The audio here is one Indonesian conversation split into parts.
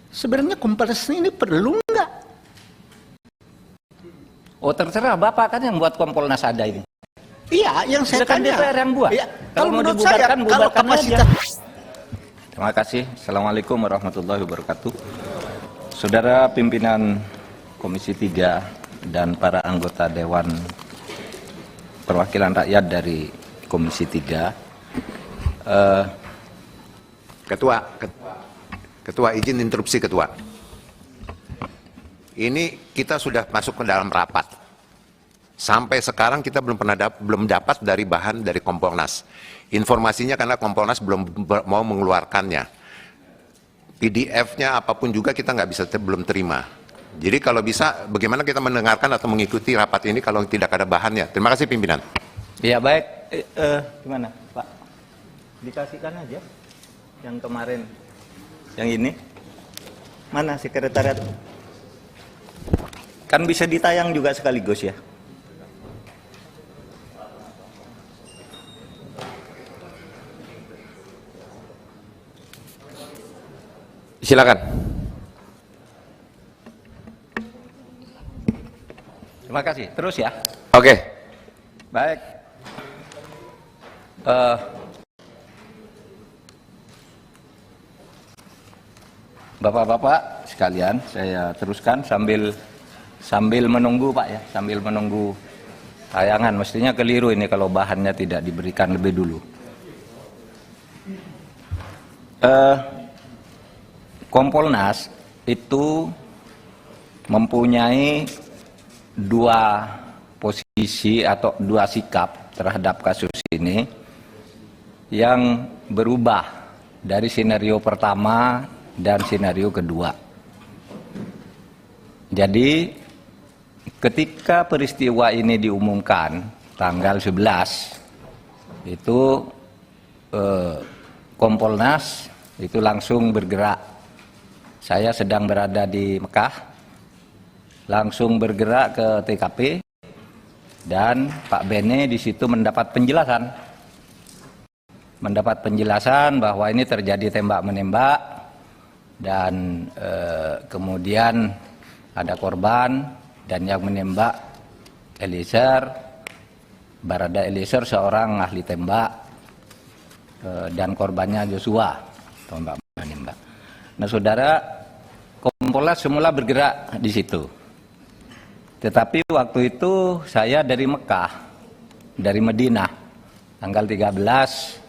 Sebenarnya Komponas ini perlu nggak? Oh, terserah Bapak kan yang buat Kompolnas ada ini. Iya, yang saya Kan tanya. DPR yang buat. Iya, Kalau mau menurut dibubarkan, saya, kalau bubarkan kapasitas aja. Terima kasih. Assalamualaikum warahmatullahi wabarakatuh. Saudara pimpinan Komisi 3 dan para anggota Dewan Perwakilan Rakyat dari Komisi 3. Ketua, izin interupsi Ketua. Ini kita sudah masuk ke dalam rapat. Sampai sekarang kita belum dapat dari bahan dari Kompolnas. Informasinya karena Kompolnas belum mau mengeluarkannya. PDF-nya apapun juga kita belum terima. Jadi kalau bisa, bagaimana kita mendengarkan atau mengikuti rapat ini kalau tidak ada bahannya? Terima kasih pimpinan. Ya baik, gimana Pak? Dikasihkan aja yang kemarin, yang ini. Mana sekretariat? Kan bisa ditayang juga sekaligus ya. Silakan. Terima kasih. Terus ya. Oke. Baik. Bapak-bapak sekalian, saya teruskan sambil menunggu Pak ya, sambil menunggu tayangan. Mestinya keliru ini kalau bahannya tidak diberikan lebih dulu. Kompolnas itu mempunyai dua posisi atau dua sikap terhadap kasus ini yang berubah dari skenario pertama dan skenario kedua. Jadi ketika peristiwa ini diumumkan tanggal 11 itu Kompolnas itu langsung bergerak. Saya sedang berada di Mekah, langsung bergerak ke TKP dan Pak Bene di situ mendapat penjelasan bahwa ini terjadi tembak-menembak dan kemudian ada korban dan yang menembak Eliezer, Barada Eliezer seorang ahli tembak dan korbannya Joshua tembak-menembak. Nah, saudara, Kompolnas semula bergerak di situ. Tetapi waktu itu saya dari Mekah, dari Madinah, tanggal 13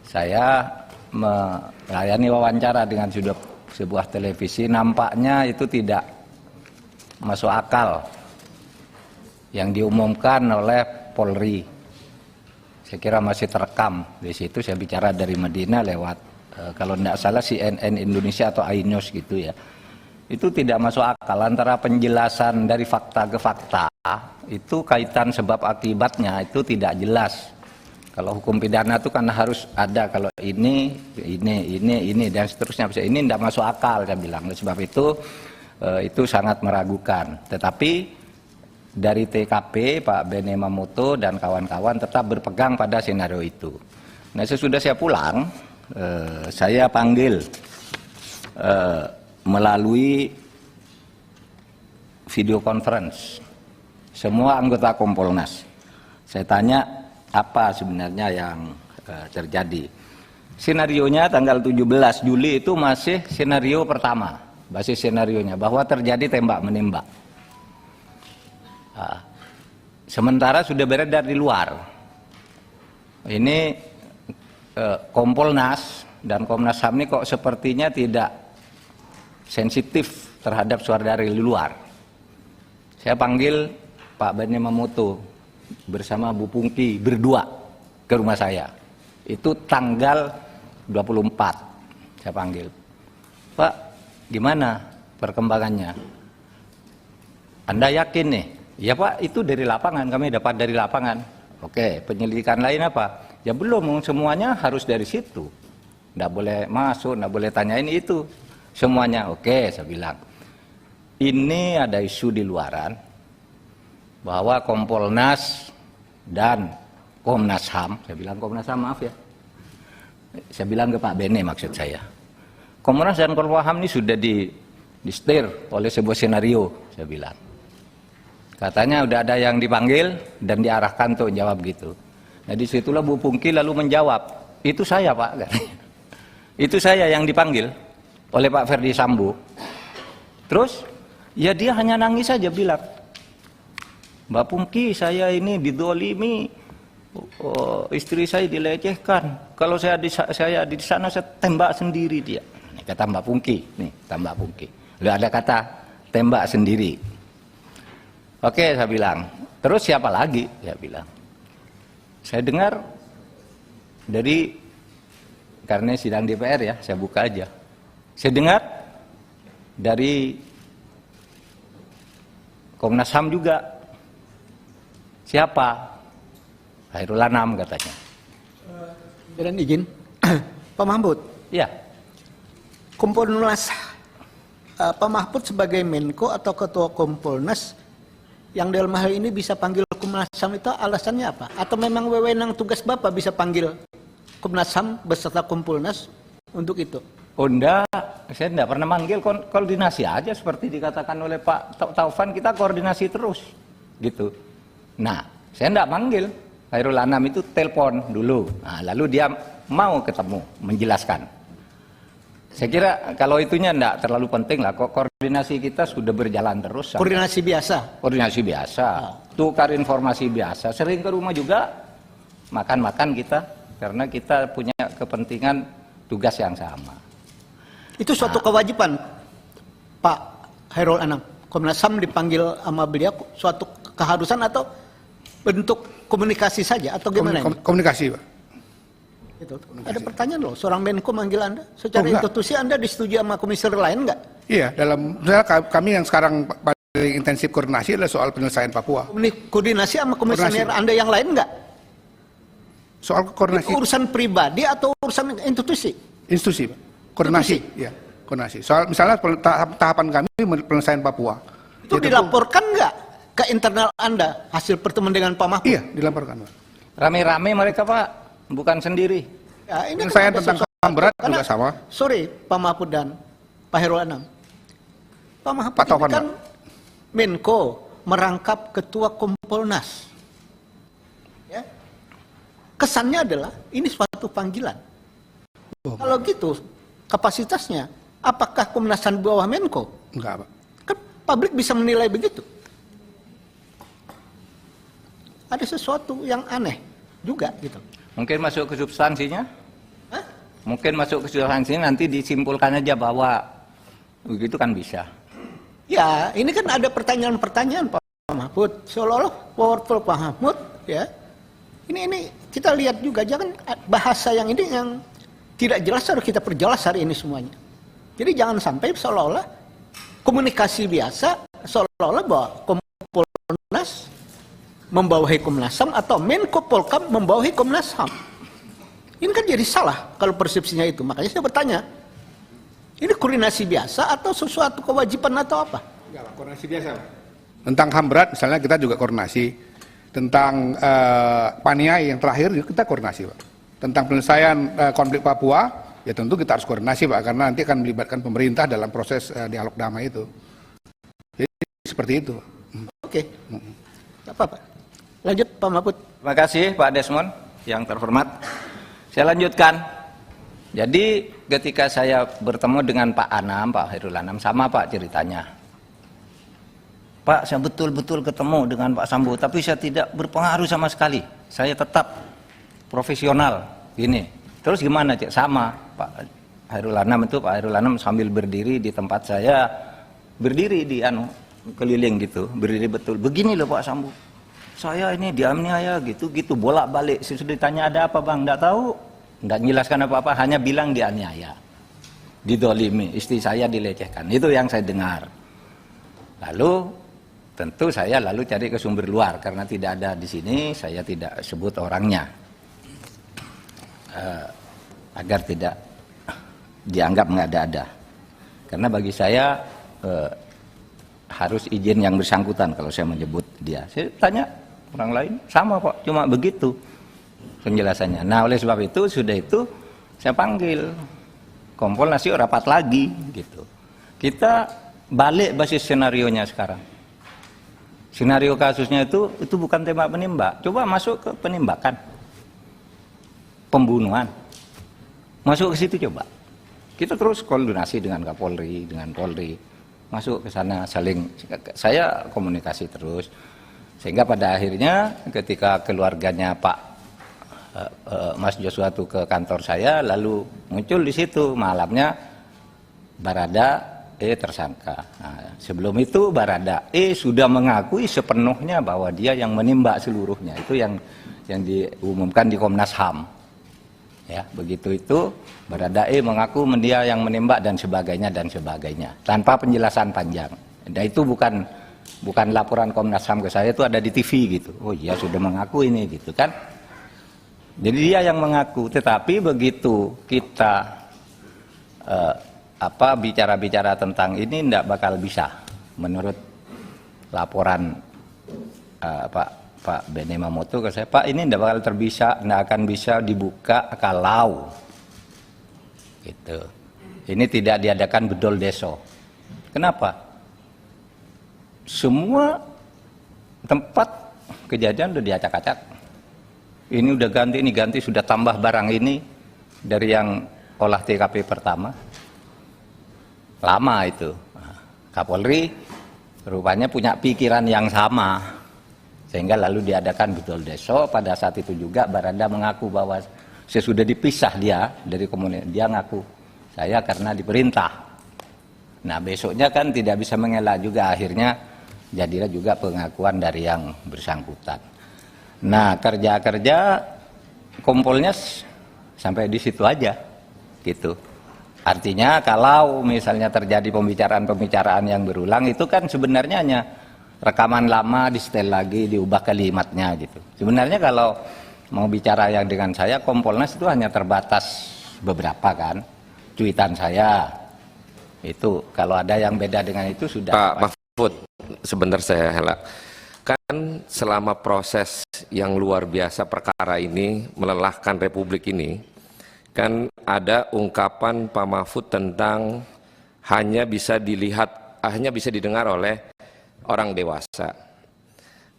saya melayani wawancara dengan sebuah televisi. Nampaknya itu tidak masuk akal yang diumumkan oleh Polri. Saya kira masih terekam di situ. Saya bicara dari Madinah lewat kalau tidak salah CNN Indonesia atau iNews gitu ya. Itu tidak masuk akal antara penjelasan dari fakta ke fakta. Itu kaitan sebab akibatnya itu tidak jelas. Kalau hukum pidana itu kan harus ada kalau ini dan seterusnya. Ini tidak masuk akal saya bilang. Sebab itu sangat meragukan. Tetapi dari TKP Pak Bene Mamoto dan kawan-kawan tetap berpegang pada skenario itu. Nah, sesudah saya pulang, saya panggil melalui video conference semua anggota Kompolnas. Saya tanya apa sebenarnya yang terjadi. Skenarionya tanggal 17 Juli itu masih skenario pertama, basis skenarionya bahwa terjadi tembak-menembak. Sementara sudah beredar di luar. Ini Kompolnas dan Komnas HAM ini kok sepertinya tidak sensitif terhadap suara dari luar. Saya panggil Pak Bene Mamoto bersama Bu Pungki berdua ke rumah saya. Itu tanggal 24 saya panggil. Pak, gimana perkembangannya? Anda yakin nih? Ya Pak, itu dari lapangan, kami dapat dari lapangan. Oke, penyelidikan lain apa? Ya belum, semuanya harus dari situ. Nggak boleh masuk, nggak boleh tanyain itu. Semuanya oke, saya bilang. Ini ada isu di luaran bahwa Kompolnas dan Komnas HAM, saya bilang Komnas HAM maaf ya. Saya bilang ke Pak Bene maksud saya. Komponas dan Kompolham ini sudah di-steer oleh sebuah senario, saya bilang. Katanya udah ada yang dipanggil dan diarahkan untuk jawab gitu. Nah disitulah Bu Pungki lalu menjawab, itu saya Pak, katanya. Itu saya yang dipanggil oleh Pak Ferdi Sambo. Terus ya dia hanya nangis saja bilang, Mbak Pungki, saya ini didolimi, istri saya dilecehkan. Kalau saya di sana saya tembak sendiri dia. Ini kata Mbak Pungki, nih kata Mbak Pungki. Lalu ada kata tembak sendiri. Oke, saya bilang. Terus siapa lagi? Saya bilang. Saya dengar dari, karena sidang DPR ya, saya buka aja. Saya dengar dari Komnas HAM juga. Siapa? Khairul Anam katanya. Dan izin, Pak Mahfud. Iya. Kompolnas, Pak Mahfud sebagai Menko atau Ketua Kompolnas yang dalam hal ini bisa panggil Komnas HAM itu alasannya apa? Atau memang wewenang tugas Bapak bisa panggil Komnas HAM beserta Kompolnas untuk itu? Oh enggak, saya enggak pernah manggil, koordinasi aja seperti dikatakan oleh Pak Taufan, kita koordinasi terus gitu. Nah, saya enggak manggil, Khairul Anam itu telepon dulu, nah, lalu dia mau ketemu, menjelaskan. Saya kira kalau itunya enggak terlalu penting lah, koordinasi kita sudah berjalan terus. Koordinasi biasa? Koordinasi biasa, tukar informasi biasa, sering ke rumah juga, makan-makan kita, karena kita punya kepentingan tugas yang sama. Itu suatu kewajiban Pak Khairul Anam. Komnas HAM dipanggil sama beliau suatu keharusan atau bentuk komunikasi saja atau gimana? Komunikasi, Pak. Itu. Ada pertanyaan loh, seorang Menko manggil Anda secara institusi, Anda disetujui sama komisioner lain enggak? Iya, misalnya kami yang sekarang paling intensif koordinasi adalah soal penyelesaian Papua. Koordinasi sama komisioner Anda yang lain enggak? Soal koordinasi. Itu urusan pribadi atau urusan institusi? Institusi, Pak. Koordinasi, ya, koordinasi. Soal misalnya tahapan kami penyelesaian Papua. Itu dilaporkan nggak ke internal Anda hasil pertemuan dengan Pak Mahfud? Iya, dilaporkan, Pak. Rame-rame mereka Pak, bukan sendiri. Ya, ini penyelesaian tentang HAM berat juga sama. Sorry, Pak Mahfud dan Pak Khairul Anam. Pak Mahfud Pak Taufan, ini kan Menko merangkap Ketua Kompolnas. Ya. Kesannya adalah ini suatu panggilan. Kalau gitu kapasitasnya, apakah Komnas HAM di bawah Menko? Enggak, Pak. Kan publik bisa menilai begitu. Ada sesuatu yang aneh juga gitu. Mungkin masuk ke substansinya? Hah? Mungkin masuk ke substansinya nanti disimpulkan aja bahwa begitu kan bisa. Ya, ini kan ada pertanyaan-pertanyaan Pak Mahfud. Seolah-olah powerful Pak Mahfud, ya. Ini kita lihat juga, jangan bahasa yang ini yang tidak jelas harus kita perjelas hari ini semuanya. Jadi jangan sampai seolah-olah komunikasi biasa, seolah-olah bahwa Kompolnas membawahi Komnas HAM atau Menko Polkam membawahi Komnas HAM. Ini kan jadi salah kalau persepsinya itu. Makanya saya bertanya, ini koordinasi biasa atau sesuatu kewajiban atau apa? Enggak, Pak. Koordinasi biasa, Pak. Tentang HAM berat misalnya kita juga koordinasi. Tentang Paniai yang terakhir kita koordinasi, Pak. Tentang penyelesaian konflik Papua, ya tentu kita harus koordinasi, Pak, karena nanti akan melibatkan pemerintah dalam proses dialog damai itu. Jadi seperti itu. Oke. Tidak apa-apa. Lanjut Pak Mahfud. Terima kasih Pak Desmond yang terhormat. Saya lanjutkan. Jadi ketika saya bertemu dengan Pak Anam, Pak Khairul Anam, sama Pak ceritanya. Pak, saya betul-betul ketemu dengan Pak Sambo, tapi saya tidak berpengaruh sama sekali. Saya tetap profesional, gini. Terus gimana, Cek? Sama Pak Khairul Anam itu, Pak Khairul Anam sambil berdiri di tempat saya, berdiri di keliling gitu, berdiri betul. Begini loh Pak Sambo, saya ini dianiaya gitu-gitu, bolak-balik. Sudah ditanya ada apa Bang, nggak tahu, nggak menjelaskan apa-apa, hanya bilang dianiaya, didolimi, istri saya dilecehkan. Itu yang saya dengar. Lalu tentu saya lalu cari ke sumber luar, karena tidak ada di sini, saya tidak sebut orangnya. Agar tidak dianggap nggak ada. Karena bagi saya harus izin yang bersangkutan kalau saya menyebut dia. Saya tanya orang lain, sama Pak, cuma begitu penjelasannya. Nah oleh sebab itu, sudah itu saya panggil Kompolnas yuk rapat lagi gitu. Kita balik basis senarionya sekarang. Skenario kasusnya itu bukan tembak menembak. Coba masuk ke penembakan, pembunuhan, masuk ke situ coba. Kita terus koordinasi dengan Kapolri, dengan Polri, masuk ke sana saling. Saya komunikasi terus, sehingga pada akhirnya ketika keluarganya Pak Mas Joshua itu ke kantor saya, lalu muncul di situ malamnya Barada tersangka. Nah, sebelum itu Barada sudah mengakui sepenuhnya bahwa dia yang menembak seluruhnya. Itu yang diumumkan di Komnas HAM. Ya, begitu itu Barada mengaku dia yang menembak dan sebagainya tanpa penjelasan panjang. Dan itu bukan laporan Komnas HAM ke saya, itu ada di TV gitu. Oh iya, sudah mengaku ini gitu kan. Jadi dia yang mengaku, tetapi begitu kita bicara-bicara tentang ini tidak bakal bisa menurut laporan Pak Beni Mamoto ke saya, Pak, ini tidak akan bisa dibuka kalau gitu. Ini tidak diadakan bedol deso. Kenapa? Semua tempat kejadian udah diacak-acak. Ini udah ganti, ini ganti, sudah tambah barang ini dari yang olah TKP pertama. Lama itu. Kapolri rupanya punya pikiran yang sama, sehingga lalu diadakan bedol deso. Pada saat itu juga Barada mengaku bahwa sesudah dipisah dia dari komunitas, dia ngaku saya karena diperintah. Nah besoknya kan tidak bisa mengelak juga, akhirnya jadilah juga pengakuan dari yang bersangkutan. Nah kerja Kompolnya sampai di situ aja gitu. Artinya kalau misalnya terjadi pembicaraan yang berulang, itu kan sebenarnya hanya rekaman lama di setel lagi, diubah kalimatnya gitu. Sebenarnya kalau mau bicara yang dengan saya, Kompolnas itu hanya terbatas beberapa kan, cuitan saya. Itu kalau ada yang beda dengan itu sudah. Pak Mahfud, sebentar saya hela. Kan selama proses yang luar biasa perkara ini melelahkan Republik ini, kan ada ungkapan Pak Mahfud tentang hanya bisa didengar oleh orang dewasa.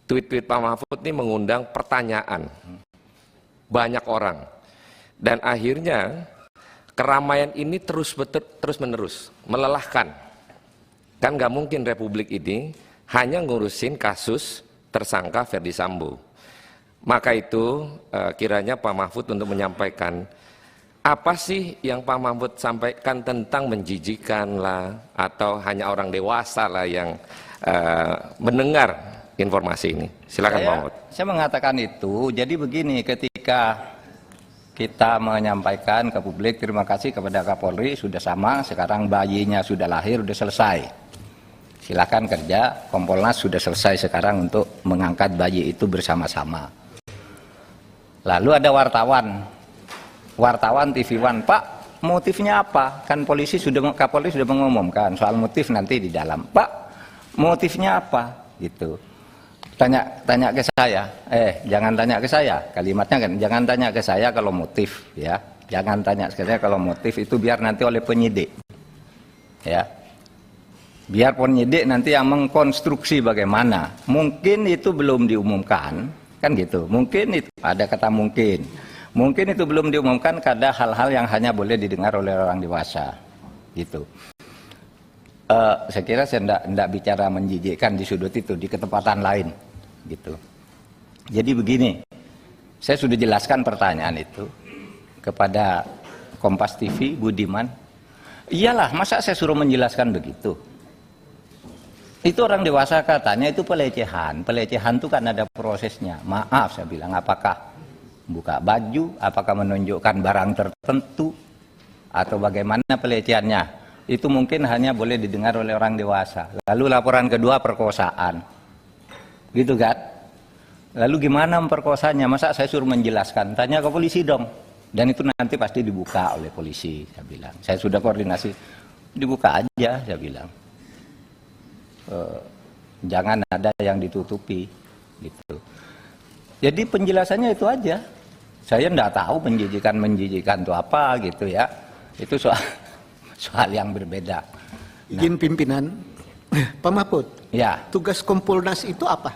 Tweet-tweet Pak Mahfud ini mengundang pertanyaan banyak orang, dan akhirnya keramaian ini terus menerus melelahkan. Kan nggak mungkin Republik ini hanya ngurusin kasus tersangka Ferdi Sambo. Maka itu kiranya Pak Mahfud untuk menyampaikan apa sih yang Pak Mahfud sampaikan tentang menjijikan lah, atau hanya orang dewasa lah yang mendengar informasi ini. Silakan Pak Mahfud. Saya mengatakan itu, jadi begini, ketika kita menyampaikan ke publik terima kasih kepada Kapolri, sudah sama, sekarang bayinya sudah lahir, sudah selesai. Silakan kerja, Kompolnas sudah selesai sekarang untuk mengangkat bayi itu bersama-sama. Lalu ada wartawan TV One, Pak, motifnya apa? Kan Kapolri sudah mengumumkan soal motif nanti di dalam. Pak, motifnya apa? Gitu. Tanya ke saya. Jangan tanya ke saya. Kalimatnya kan, jangan tanya ke saya kalau motif, ya. Jangan tanya ke saya kalau motif, itu biar nanti oleh penyidik. Ya. Biar penyidik nanti yang mengkonstruksi bagaimana. Mungkin itu belum diumumkan, kan gitu. Mungkin itu ada kata mungkin. Mungkin itu belum diumumkan karena hal-hal yang hanya boleh didengar oleh orang dewasa, gitu. Saya kira saya tidak bicara menjijikkan di sudut itu, di ketempatan lain, gitu. Jadi begini, saya sudah jelaskan pertanyaan itu kepada Kompas TV, Budiman. Iyalah, masa saya suruh menjelaskan begitu? Itu orang dewasa katanya itu pelecehan. Pelecehan itu kan ada prosesnya. Maaf saya bilang, apakah buka baju, apakah menunjukkan barang tertentu, atau bagaimana pelecehannya, itu mungkin hanya boleh didengar oleh orang dewasa. Lalu laporan kedua perkosaan, gitu kan? Lalu gimana memperkosanya? Masa saya suruh menjelaskan? Tanya ke polisi dong. Dan itu nanti pasti dibuka oleh polisi, saya bilang. Saya sudah koordinasi, dibuka aja, saya bilang. Jangan ada yang ditutupi, gitu. Jadi penjelasannya itu aja. Saya enggak tahu menjijikan itu apa gitu ya. Itu soal yang berbeda. Izin pimpinan, Pak Mahfud, Ya, tugas Kompolnas itu apa?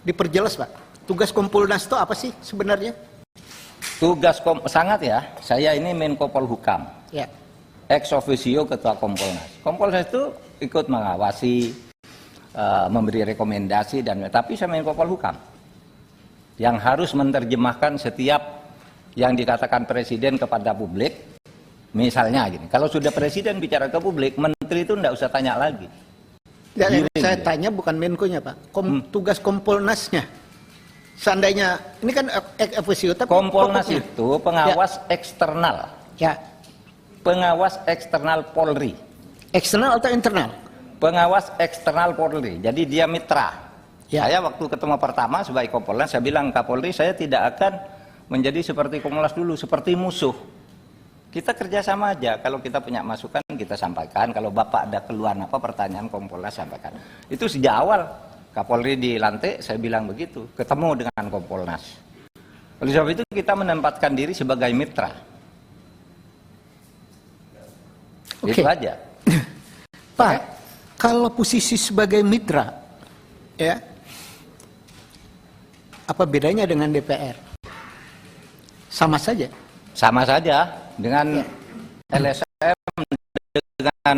Diperjelas, Pak. Tugas Kompolnas itu apa sih sebenarnya? tugas sangat ya. Saya ini Menko Polhukam, Ya. ex officio Ketua Kompolnas. Kompolnas itu ikut mengawasi, memberi rekomendasi tapi saya Menko Polhukam yang harus menerjemahkan setiap yang dikatakan presiden kepada publik. Misalnya gini, kalau sudah presiden bicara ke publik, menteri itu tidak usah tanya lagi. Ya, yang Giring saya dia. tanya bukan Menko-nya, Pak. Tugas Kompolnasnya. Seandainya ini kan ex officio, tapi Kompolnas pokoknya. itu pengawas eksternal, Ya, pengawas eksternal Polri, eksternal atau internal? pengawas eksternal Polri. Jadi dia mitra. Ya. Saya waktu ketemu pertama sebagai Kompolnas, saya bilang Kapolri, saya tidak akan menjadi seperti Kompolnas dulu, seperti musuh. Kita kerjasama aja. Kalau kita punya masukan kita sampaikan. Kalau Bapak ada keluhan apa pertanyaan Kompolnas sampaikan. Itu sejak awal Kapolri dilantik saya bilang begitu. Ketemu dengan Kompolnas. Oleh sebab itu kita menempatkan diri sebagai mitra. Oke. Itu aja. Pak, kalau posisi sebagai mitra, ya, apa bedanya dengan DPR? Sama saja. Sama saja dengan LSM, dengan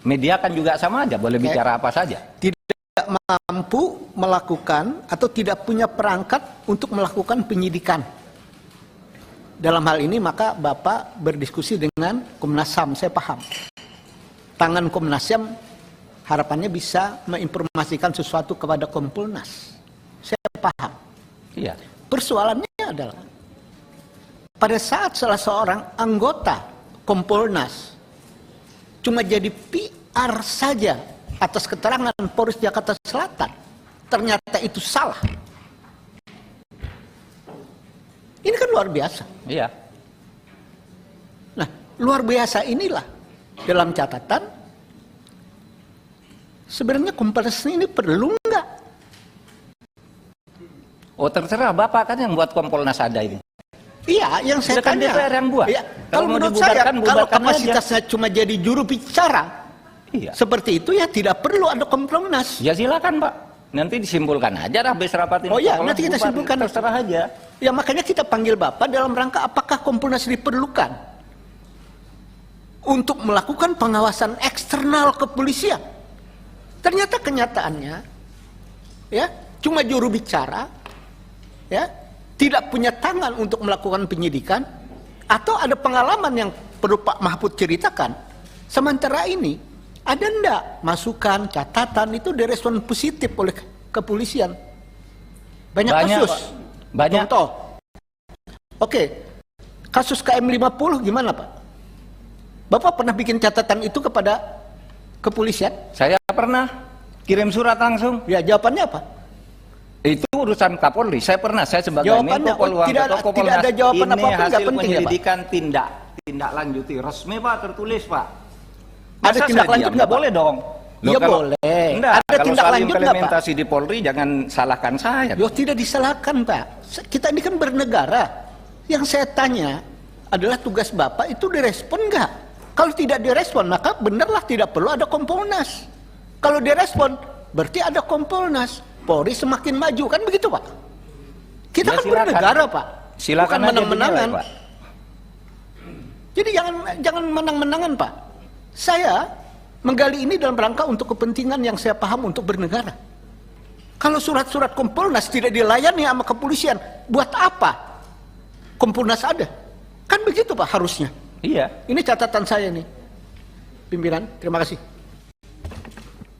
media kan juga sama aja. Boleh bicara apa saja. Tidak mampu melakukan atau tidak punya perangkat untuk melakukan penyidikan. Dalam hal ini maka Bapak berdiskusi dengan Komnas HAM, saya paham. Tangan Komnas HAM harapannya bisa menginformasikan sesuatu kepada Kompolnas. Saya paham. Iya. Persoalannya adalah pada saat salah seorang anggota Kompolnas cuma jadi PR saja atas keterangan Polres Jakarta Selatan, ternyata itu salah. Ini kan luar biasa. Iya. Nah, luar biasa inilah dalam catatan sebenarnya Kompolnas ini perlu nggak? Oh terserah Bapak kan yang buat Kompolnas ada ini. Iya, yang saya Kan tanya. DPR yang buat. Iya, Kalau kalau mau menurut saya, dibubarkan, kalau bubarkan kapasitasnya cuma jadi juru bicara, Iya. seperti itu ya tidak perlu ada Kompolnas. Ya silakan Pak. Nanti disimpulkan aja habis rapat ini. Oh iya, Kompolnas nanti kita bubar. simpulkan. Terserah aja. Ya makanya kita panggil Bapak dalam rangka apakah Kompolnas diperlukan untuk melakukan pengawasan eksternal kepolisian. Ternyata kenyataannya, ya cuma juru bicara, ya tidak punya tangan untuk melakukan penyidikan, atau ada pengalaman yang perlu Pak Mahfud ceritakan. Sementara ini ada ndak masukan, catatan itu direspon positif oleh kepolisian. Banyak kasus. Pak. Banyak. Contoh. Oke. Kasus KM50 gimana, Pak? Bapak pernah bikin catatan itu kepada kepolisian? Saya pernah kirim surat langsung. Ya, jawabannya apa? Itu urusan Kapolri. Saya sebagai Jawabannya, Menko Polhukam, tidak Ketua Kompolnas. ada jawaban ini apapun, nggak hasil penting ya, Pak? penyelidikan tindak lanjuti resmi Pak, tertulis Pak. Ada Masa tindak saya lanjut diam? nggak, Pak? Boleh dong. Ya boleh. Enggak, Ada kalau tindak soal lanjut nggak, Pak? implementasi di Polri jangan salahkan saya. Yo, tidak disalahkan, Pak. Kita ini kan bernegara. Yang saya tanya adalah tugas Bapak itu direspon nggak? Kalau tidak direspon, maka benarlah tidak perlu ada Kompolnas. Kalau direspon, berarti ada Kompolnas. Polri semakin maju, kan begitu, Pak? Kita Ya, kan silakan. bernegara, Pak. Silakan Bukan aja menang-menangan. dinilai, Pak. Jadi jangan menang-menangan, Pak. Saya menggali ini dalam rangka untuk kepentingan yang saya paham untuk bernegara. Kalau surat-surat Kompolnas tidak dilayani sama kepolisian, buat apa Kompolnas ada? Kan begitu, Pak, harusnya. Iya. Ini catatan saya nih. Pimpinan, terima kasih.